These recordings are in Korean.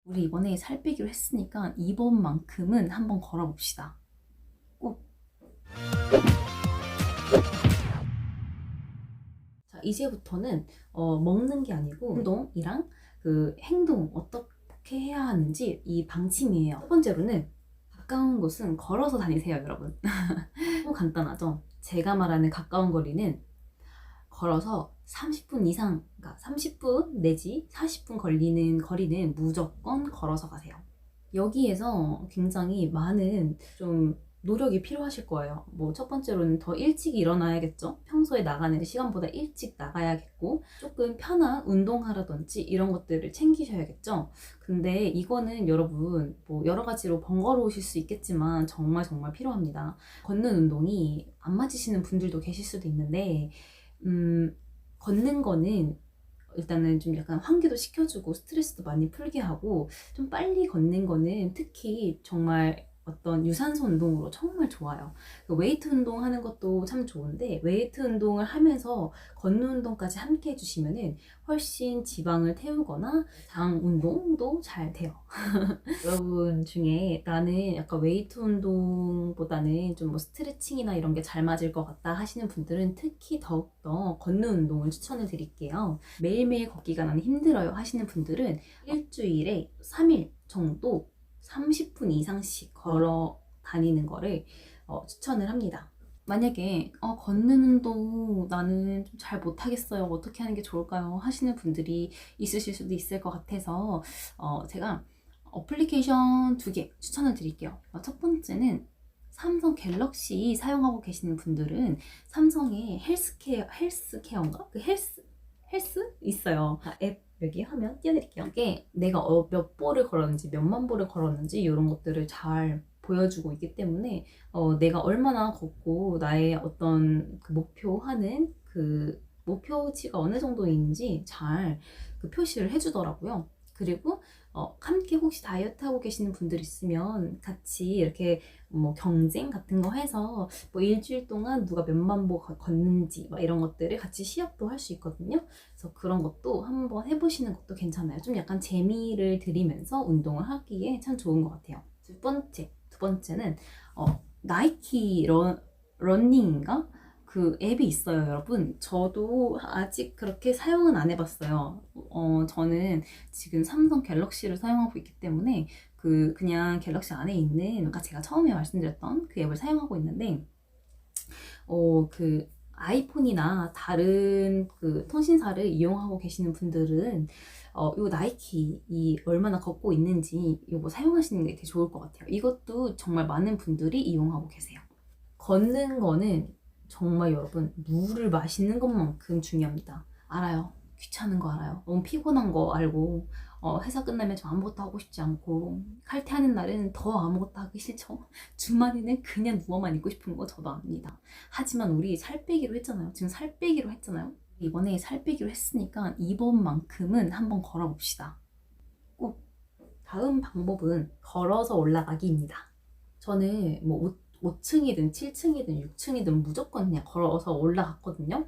우리 이번에 살 빼기로 했으니까 이번만큼은 한번 걸어봅시다. 꼭. 자, 이제부터는 먹는 게 아니고 운동이랑 그 행동 어떻게 해야 하는지 이 방침이에요. 첫 번째로는 가까운 곳은 걸어서 다니세요, 여러분. 너무 간단하죠? 제가 말하는 가까운 거리는 걸어서 30분 이상, 그러니까 30분 내지 40분 걸리는 거리는 무조건 걸어서 가세요. 여기에서 굉장히 많은 좀 노력이 필요하실 거예요. 뭐 첫 번째로는 더 일찍 일어나야겠죠. 평소에 나가는 시간보다 일찍 나가야겠고, 조금 편한 운동하라든지 이런 것들을 챙기셔야겠죠. 근데 이거는 여러분 뭐 여러 가지로 번거로우실 수 있겠지만 정말 정말 필요합니다. 걷는 운동이 안 맞으시는 분들도 계실 수도 있는데 걷는 거는 일단은 좀 약간 환기도 시켜주고 스트레스도 많이 풀게 하고, 좀 빨리 걷는 거는 특히 정말 어떤 유산소 운동으로 정말 좋아요. 그 웨이트 운동 하는 것도 참 좋은데, 웨이트 운동을 하면서 걷는 운동까지 함께 해주시면은 훨씬 지방을 태우거나 장 운동도 잘 돼요. 여러분 중에 나는 약간 웨이트 운동보다는 좀 뭐 스트레칭이나 이런 게 잘 맞을 것 같다 하시는 분들은 특히 더욱더 걷는 운동을 추천을 드릴게요. 매일매일 걷기가 나는 힘들어요 하시는 분들은 일주일에 3일 정도 30분 이상씩 걸어 다니는 거를 추천을 합니다. 만약에 걷는 운동 나는 좀 잘 못하겠어요, 어떻게 하는 게 좋을까요 하시는 분들이 있으실 수도 있을 것 같아서 제가 어플리케이션 2개 추천을 드릴게요. 첫 번째는 삼성 갤럭시 사용하고 계시는 분들은 삼성의 헬스케어인가? 그 헬스 있어요. 앱 여기 화면 띄워드릴게요. 이게 내가 몇 보를 걸었는지 몇만 보를 걸었는지 이런 것들을 잘 보여주고 있기 때문에 내가 얼마나 걷고 나의 어떤 그 목표하는 그 목표치가 어느 정도인지 잘 그 표시를 해주더라고요. 그리고 함께 혹시 다이어트 하고 계시는 분들 있으면 같이 이렇게 뭐 경쟁 같은 거 해서 뭐 일주일 동안 누가 몇만 보 걷는지 막 이런 것들을 같이 시합도 할 수 있거든요. 그래서 그런 것도 한번 해보시는 것도 괜찮아요. 좀 약간 재미를 들이면서 운동을 하기에 참 좋은 것 같아요. 두 번째는 나이키 러닝인가? 그 앱이 있어요, 여러분. 저도 아직 그렇게 사용은 안 해봤어요. 저는 지금 삼성 갤럭시를 사용하고 있기 때문에 그냥 갤럭시 안에 있는 아까 제가 처음에 말씀드렸던 그 앱을 사용하고 있는데, 그 아이폰이나 다른 그 통신사를 이용하고 계시는 분들은 요 나이키 이 얼마나 걷고 있는지 이거 사용하시는 게 되게 좋을 것 같아요. 이것도 정말 많은 분들이 이용하고 계세요. 걷는 거는 정말 여러분 물을 마시는 것만큼 중요합니다. 알아요. 귀찮은 거 알아요. 너무 피곤한 거 알고 회사 끝나면 좀 아무것도 하고 싶지 않고 칼퇴하는 날은 더 아무것도 하기 싫죠. 주말에는 그냥 누워만 있고 싶은 거 저도 압니다. 하지만 우리 살 빼기로 했잖아요. 지금 살 빼기로 했잖아요. 이번에 살 빼기로 했으니까 이번만큼은 한번 걸어봅시다. 꼭. 다음 방법은 걸어서 올라가기입니다. 저는 뭐 5층이든 7층이든 6층이든 무조건 그냥 걸어서 올라갔거든요.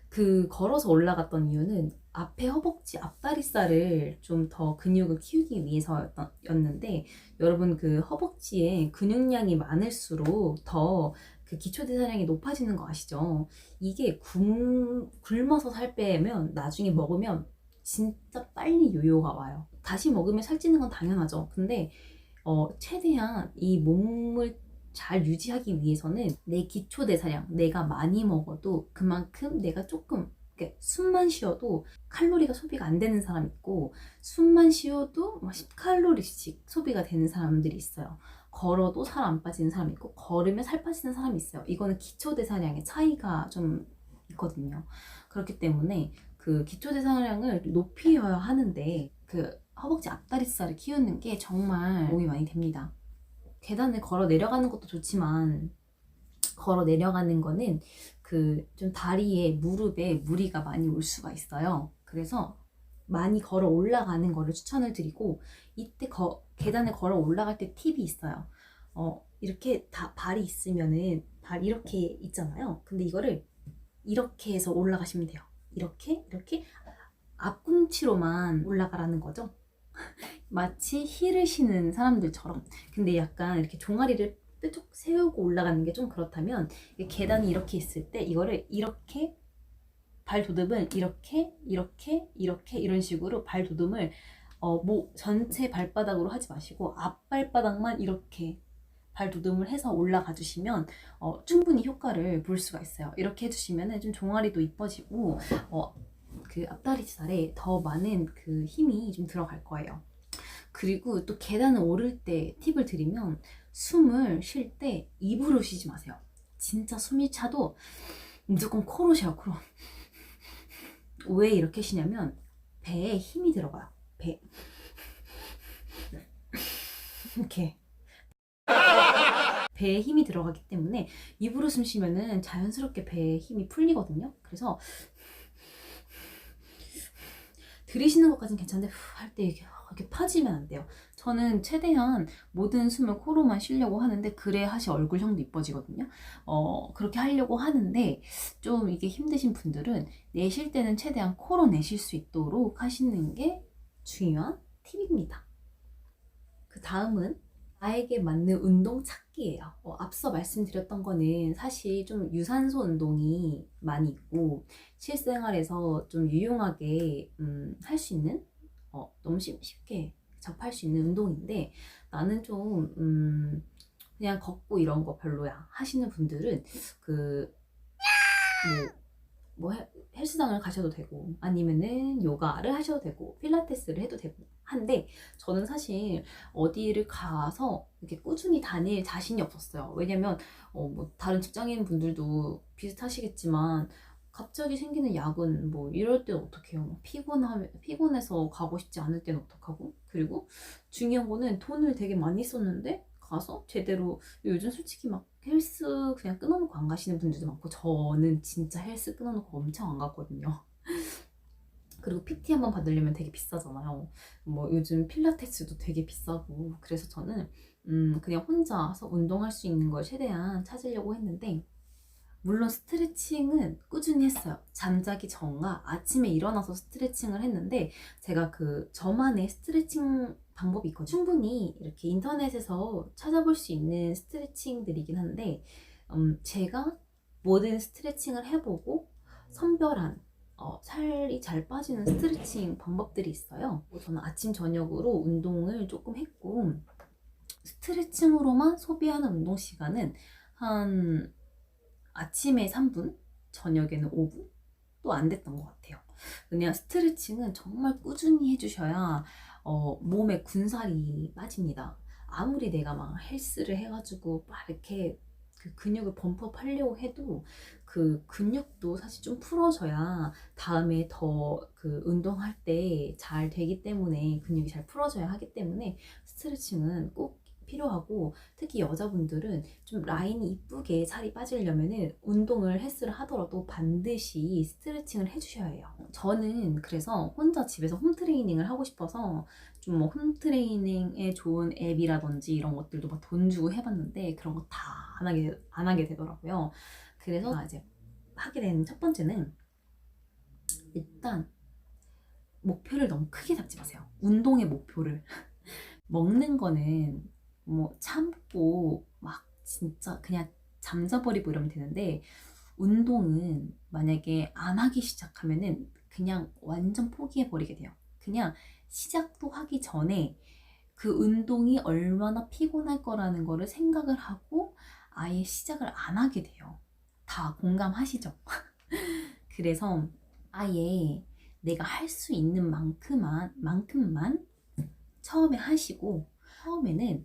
그 걸어서 올라갔던 이유는 앞에 허벅지 앞다리살을 좀 더 근육을 키우기 위해서였는데, 여러분 그 허벅지에 근육량이 많을수록 더 그 기초대사량이 높아지는 거 아시죠? 이게 굶어서 살 빼면 나중에 먹으면 진짜 빨리 요요가 와요. 다시 먹으면 살찌는 건 당연하죠. 근데 최대한 이 몸을 잘 유지하기 위해서는 내 기초 대사량, 내가 많이 먹어도 그만큼 내가 조금 이렇게 숨만 쉬어도 칼로리가 소비가 안 되는 사람 있고, 숨만 쉬어도 막 10칼로리씩 소비가 되는 사람들이 있어요. 걸어도 살 안 빠지는 사람이 있고 걸으면 살 빠지는 사람이 있어요. 이거는 기초 대사량의 차이가 좀 있거든요. 그렇기 때문에 그 기초 대사량을 높여야 하는데 그 허벅지 앞다리살을 키우는 게 정말 도움이 많이 됩니다. 계단을 걸어 내려가는 것도 좋지만 걸어 내려가는 거는 그 좀 다리에 무릎에 무리가 많이 올 수가 있어요. 그래서 많이 걸어 올라가는 거를 추천을 드리고, 이때 계단을 걸어 올라갈 때 팁이 있어요. 이렇게 다 발이 있으면은 발 이렇게 있잖아요. 근데 이거를 이렇게 해서 올라가시면 돼요. 이렇게 앞꿈치로만 올라가라는 거죠. 마치 힐을 신은 사람들처럼. 근데 약간 이렇게 종아리를 뾰족 세우고 올라가는 게 좀 그렇다면, 계단이 이렇게 있을 때 이거를 이렇게 발돋움을 이렇게 이런 식으로 발돋움을 전체 발바닥으로 하지 마시고 앞발바닥만 이렇게 발돋움을 해서 올라가 주시면 충분히 효과를 볼 수가 있어요. 이렇게 해주시면 좀 종아리도 이뻐지고 그 앞다리살에 더 많은 그 힘이 좀 들어갈 거예요. 그리고 또 계단을 오를 때 팁을 드리면, 숨을 쉴 때 입으로 쉬지 마세요. 진짜 숨이 차도 무조건 코로 쉬어요. 코로. 왜 이렇게 쉬냐면 배에 힘이 들어가요. 배 이렇게 배에 힘이 들어가기 때문에 입으로 숨 쉬면은 자연스럽게 배에 힘이 풀리거든요. 그래서 들이쉬는 것까지는 괜찮은데 할 때 이렇게 파지면 안 돼요. 저는 최대한 모든 숨을 코로만 쉬려고 하는데, 그래야 하시 얼굴형도 이뻐지거든요. 그렇게 하려고 하는데 좀 이게 힘드신 분들은 내쉴 때는 최대한 코로 내쉴 수 있도록 하시는 게 중요한 팁입니다. 그 다음은 나에게 맞는 운동 찾기예요. 앞서 말씀드렸던 거는 사실 좀 유산소 운동이 많이 있고 실생활에서 좀 유용하게 할 수 있는, 너무 쉽게 접할 수 있는 운동인데, 나는 좀 그냥 걷고 이런 거 별로야 하시는 분들은 그 헬스장을 가셔도 되고 아니면은 요가를 하셔도 되고 필라테스를 해도 되고 한데, 저는 사실 어디를 가서 이렇게 꾸준히 다닐 자신이 없었어요. 왜냐면 다른 직장인 분들도 비슷하시겠지만 갑자기 생기는 야근 이럴 때 어떡해요. 피곤해서 가고 싶지 않을 때는 어떡하고. 그리고 중요한 거는 돈을 되게 많이 썼는데 가서 제대로, 요즘 솔직히 막 헬스 그냥 끊어놓고 안 가시는 분들도 많고, 저는 진짜 헬스 끊어놓고 엄청 안 갔거든요. 그리고 PT 한번 받으려면 되게 비싸잖아요. 요즘 필라테스도 되게 비싸고. 그래서 저는 그냥 혼자서 운동할 수 있는 걸 최대한 찾으려고 했는데, 물론 스트레칭은 꾸준히 했어요. 잠자기 전과 아침에 일어나서 스트레칭을 했는데, 제가 저만의 스트레칭 방법이 있거든요. 충분히 이렇게 인터넷에서 찾아볼 수 있는 스트레칭들이긴 한데, 제가 모든 스트레칭을 해보고 선별한 살이 잘 빠지는 스트레칭 방법들이 있어요. 저는 아침 저녁으로 운동을 조금 했고, 스트레칭으로만 소비하는 운동 시간은 한 아침에 3분, 저녁에는 5분? 또 안 됐던 것 같아요. 그냥 스트레칭은 정말 꾸준히 해주셔야 몸에 군살이 빠집니다. 아무리 내가 막 헬스를 해가지고 막 이렇게 그 근육을 범퍼업 하려고 해도 그 근육도 사실 좀 풀어져야 다음에 더 그 운동할 때 잘 되기 때문에, 근육이 잘 풀어져야 하기 때문에 스트레칭은 꼭 필요하고, 특히 여자분들은 좀 라인이 이쁘게 살이 빠지려면은 운동을 헬스를 하더라도 반드시 스트레칭을 해주셔야 해요. 저는 그래서 혼자 집에서 홈트레이닝을 하고 싶어서 좀 홈트레이닝에 좋은 앱이라든지 이런 것들도 막 돈 주고 해봤는데 그런 거 다 안 하게 되더라고요. 그래서 이제 하게 된 첫 번째는, 일단 목표를 너무 크게 잡지 마세요. 운동의 목표를. 먹는 거는 참고 막 진짜 그냥 잠자버리고 이러면 되는데, 운동은 만약에 안 하기 시작하면은 그냥 완전 포기해버리게 돼요. 그냥 시작도 하기 전에 그 운동이 얼마나 피곤할 거라는 거를 생각을 하고 아예 시작을 안 하게 돼요. 다 공감하시죠? 그래서 아예 내가 할 수 있는 만큼만 처음에 하시고, 처음에는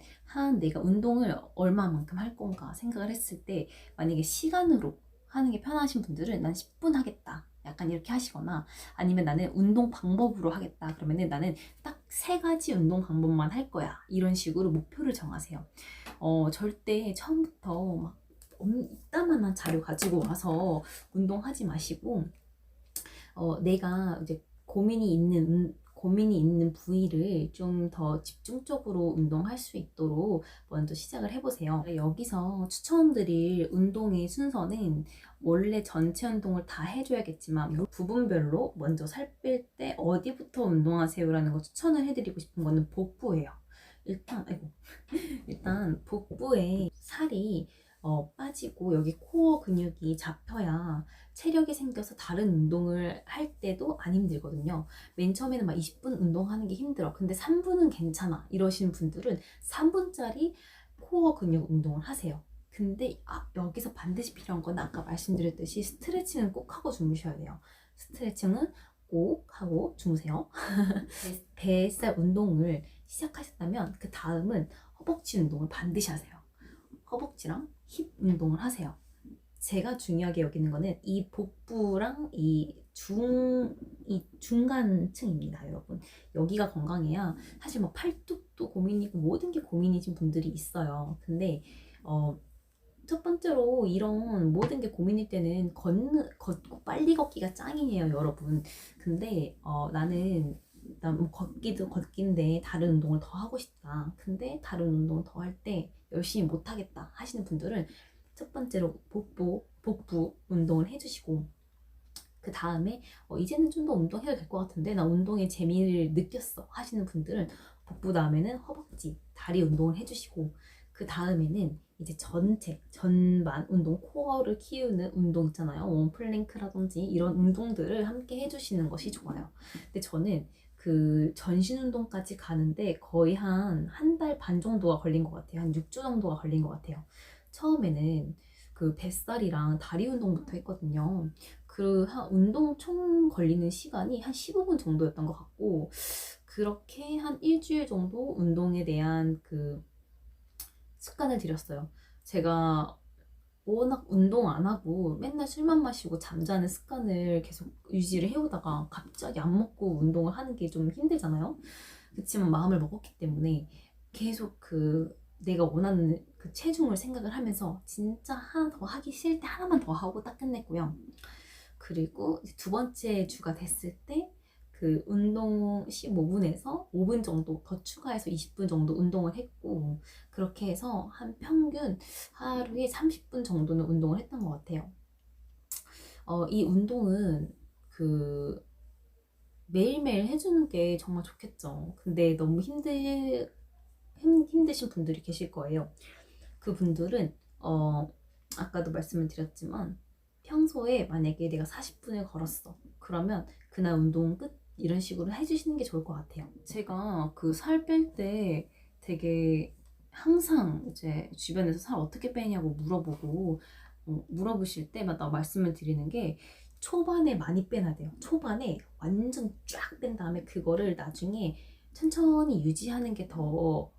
내가 운동을 얼마만큼 할 건가 생각을 했을 때, 만약에 시간으로 하는 게 편하신 분들은 난 10분 하겠다 약간 이렇게 하시거나, 아니면 나는 운동 방법으로 하겠다 그러면은 나는 딱 3가지 운동 방법만 할 거야 이런 식으로 목표를 정하세요. 절대 처음부터 막 이따만한 자료 가지고 와서 운동하지 마시고, 내가 이제 고민이 있는 고민이 있는 부위를 좀 더 집중적으로 운동할 수 있도록 먼저 시작을 해보세요. 여기서 추천드릴 운동의 순서는 원래 전체 운동을 다 해줘야겠지만 부분별로 먼저 살 뺄 때 어디부터 운동하세요라는 거 추천을 해드리고 싶은 거는 복부예요. 일단 복부에 살이 빠지고 여기 코어 근육이 잡혀야 체력이 생겨서 다른 운동을 할 때도 안 힘들거든요. 맨 처음에는 막 20분 운동하는 게 힘들어. 근데 3분은 괜찮아. 이러시는 분들은 3분짜리 코어 근육 운동을 하세요. 근데 여기서 반드시 필요한 건 아까 말씀드렸듯이 스트레칭은 꼭 하고 주무셔야 돼요. 스트레칭은 꼭 하고 주무세요. 뱃살 운동을 시작하셨다면 그 다음은 허벅지 운동을 반드시 하세요. 허벅지랑 힙 운동을 하세요. 제가 중요하게 여기는 거는 이 복부랑 이 중간층입니다, 여러분. 여기가 건강해야 사실 뭐 팔뚝도 고민이고 모든 게 고민이신 분들이 있어요. 근데 첫 번째로 이런 모든 게 고민일 때는 걷고 빨리 걷기가 짱이에요, 여러분. 근데 난 뭐 걷기인데 다른 운동을 더 하고 싶다. 근데 다른 운동을 더 할 때 열심히 못 하겠다 하시는 분들은 첫 번째로 복부 운동을 해주시고, 그 다음에 이제는 좀 더 운동해도 될 것 같은데 나 운동의 재미를 느꼈어 하시는 분들은 복부 다음에는 허벅지, 다리 운동을 해주시고, 그 다음에는 이제 전반 운동, 코어를 키우는 운동 있잖아요. 웜플랭크라든지 이런 운동들을 함께 해주시는 것이 좋아요. 근데 저는 그 전신 운동까지 가는데 거의 한 달 반 정도가 걸린 것 같아요. 한 6주 정도가 걸린 것 같아요. 처음에는 그 뱃살이랑 다리 운동부터 했거든요. 운동 총 걸리는 시간이 한 15분 정도였던 것 같고, 그렇게 한 일주일 정도 운동에 대한 그 습관을 들였어요. 제가 워낙 운동 안 하고 맨날 술만 마시고 잠자는 습관을 계속 유지를 해오다가 갑자기 안 먹고 운동을 하는 게 좀 힘들잖아요. 그렇지만 마음을 먹었기 때문에 계속 내가 원하는 그 체중을 생각을 하면서 진짜 하나 더 하기 싫을 때 하나만 더 하고 딱 끝냈고요. 그리고 두 번째 주가 됐을 때 그 운동 15분에서 5분 정도 더 추가해서 20분 정도 운동을 했고, 그렇게 해서 한 평균 하루에 30분 정도는 운동을 했던 것 같아요. 이 운동은 매일매일 해주는 게 정말 좋겠죠. 근데 너무 힘드신 분들이 계실 거예요. 그분들은 아까도 말씀을 드렸지만 평소에 만약에 내가 40분을 걸었어. 그러면 그날 운동 끝 이런 식으로 해주시는 게 좋을 것 같아요. 제가 그 살 뺄 때 되게 항상 이제 주변에서 살 어떻게 빼냐고 물어보실 때마다 말씀을 드리는 게 초반에 많이 빼놔야 돼요. 초반에 완전 쫙 뺀 다음에 그거를 나중에 천천히 유지하는 게 더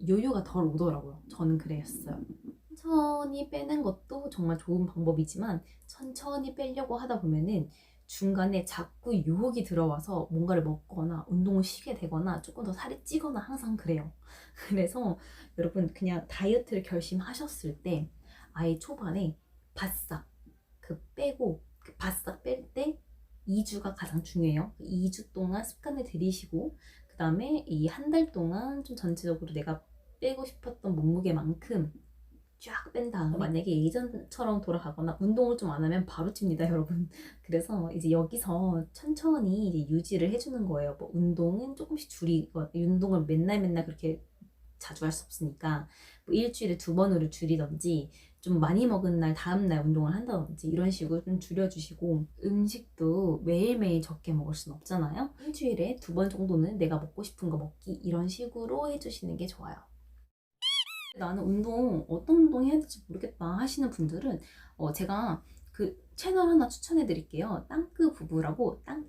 요요가 덜 오더라고요. 저는 그랬어요. 천천히 빼는 것도 정말 좋은 방법이지만 천천히 빼려고 하다 보면은 중간에 자꾸 유혹이 들어와서 뭔가를 먹거나 운동을 쉬게 되거나 조금 더 살이 찌거나 항상 그래요. 그래서 여러분 그냥 다이어트를 결심하셨을 때 아예 초반에 바싹 바싹 뺄 때 2주가 가장 중요해요. 2주 동안 습관을 들이시고 그 다음에 이 한 달 동안 좀 전체적으로 내가 빼고 싶었던 몸무게만큼 쫙 뺀 다음에 만약에 예전처럼 돌아가거나 운동을 좀 안 하면 바로 찝니다, 여러분. 그래서 이제 여기서 천천히 이제 유지를 해주는 거예요. 뭐 운동은 조금씩 줄이고, 운동을 맨날 그렇게 자주 할 수 없으니까 뭐 일주일에 2번으로 줄이던지, 좀 많이 먹은 날 다음 날 운동을 한다든지 이런 식으로 좀 줄여주시고, 음식도 매일매일 적게 먹을 순 없잖아요. 일주일에 2번 정도는 내가 먹고 싶은 거 먹기, 이런 식으로 해주시는 게 좋아요. 나는 어떤 운동 해야 될지 모르겠다 하시는 분들은 제가 그 채널 하나 추천해 드릴게요. 땅크 부부라는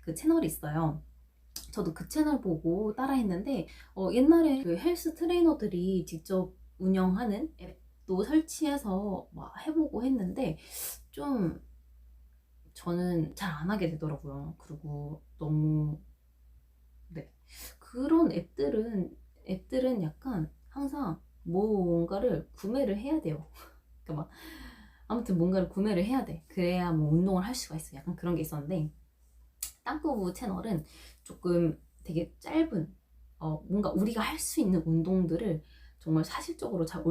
그 채널이 있어요. 저도 그 채널 보고 따라 했는데 옛날에 그 헬스 트레이너들이 직접 운영하는 앱도 설치해서 막 해보고 했는데 좀 저는 잘 안 하게 되더라고요. 그리고 너무 그런 앱들은 약간 항상 뭔가를 구매를 해야 돼요. 그러니까 막 아무튼 뭔가를 구매를 해야 돼. 그래야 뭐 운동을 할 수가 있어. 약간 그런 게 있었는데 땅구부 채널은 조금 되게 짧은 뭔가 우리가 할 수 있는 운동들을 정말 사실적으로 잘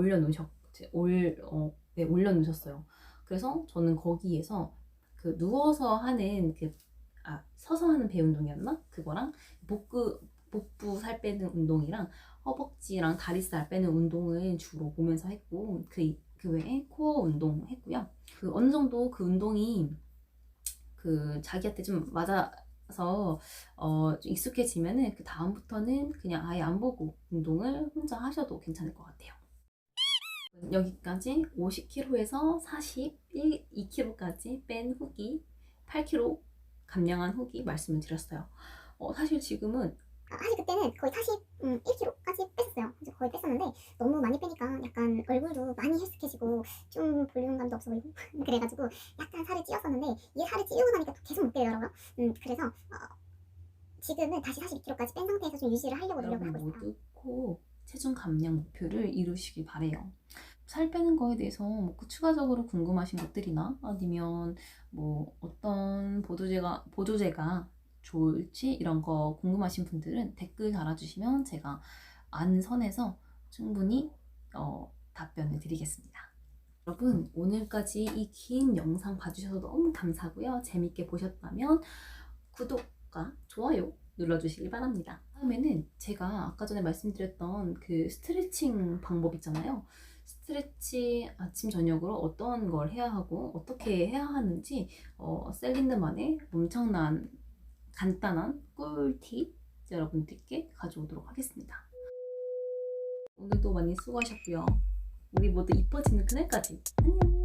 네, 올려놓으셨어요. 그래서 저는 거기에서 그 누워서 하는 서서 하는 배 운동이었나? 그거랑 복부 살 빼는 운동이랑 허벅지랑 다리살 빼는 운동을 주로 보면서 했고 그 외에 코어 운동 했고요. 그 어느 정도 그 운동이 그 자기한테 좀 맞아서 좀 익숙해지면은 그 다음부터는 그냥 아예 안 보고 운동을 혼자 하셔도 괜찮을 것 같아요. 여기까지 50kg에서 2kg까지 뺀 후기, 8kg 감량한 후기 말씀을 드렸어요. 사실 지금은 사실 그때는 거의 41kg까지 뺐었어요. 그래서 거의 뺐었는데 너무 많이 빼니까 약간 얼굴도 많이 헬스케지고 좀 볼륨감도 없어 보이고 그래가지고 약간 살을 찌웠었는데 이게 살을 찌우고 나니까 또 계속 못 빼더라고요. 그래서 지금은 다시 42kg까지 뺀 상태에서 좀 유지를 하려고 노력을 하고 있어요. 모두 꼭 체중 감량 목표를 이루시길 바래요. 살 빼는 거에 대해서 뭐 추가적으로 궁금하신 것들이나 아니면 뭐 어떤 보조제가 좋을지 이런 거 궁금하신 분들은 댓글 달아주시면 제가 아는 선에서 충분히 답변을 드리겠습니다. 여러분 오늘까지 이 긴 영상 봐주셔서 너무 감사하고요. 재밌게 보셨다면 구독과 좋아요 눌러주시기 바랍니다. 다음에는 제가 아까 전에 말씀드렸던 그 스트레칭 방법 있잖아요. 스트레치 아침 저녁으로 어떤 걸 해야 하고 어떻게 해야 하는지 셀린드만의 엄청난 간단한 꿀팁 여러분들께 가져오도록 하겠습니다. 오늘도 많이 수고하셨고요. 우리 모두 이뻐지는 그날까지 안녕.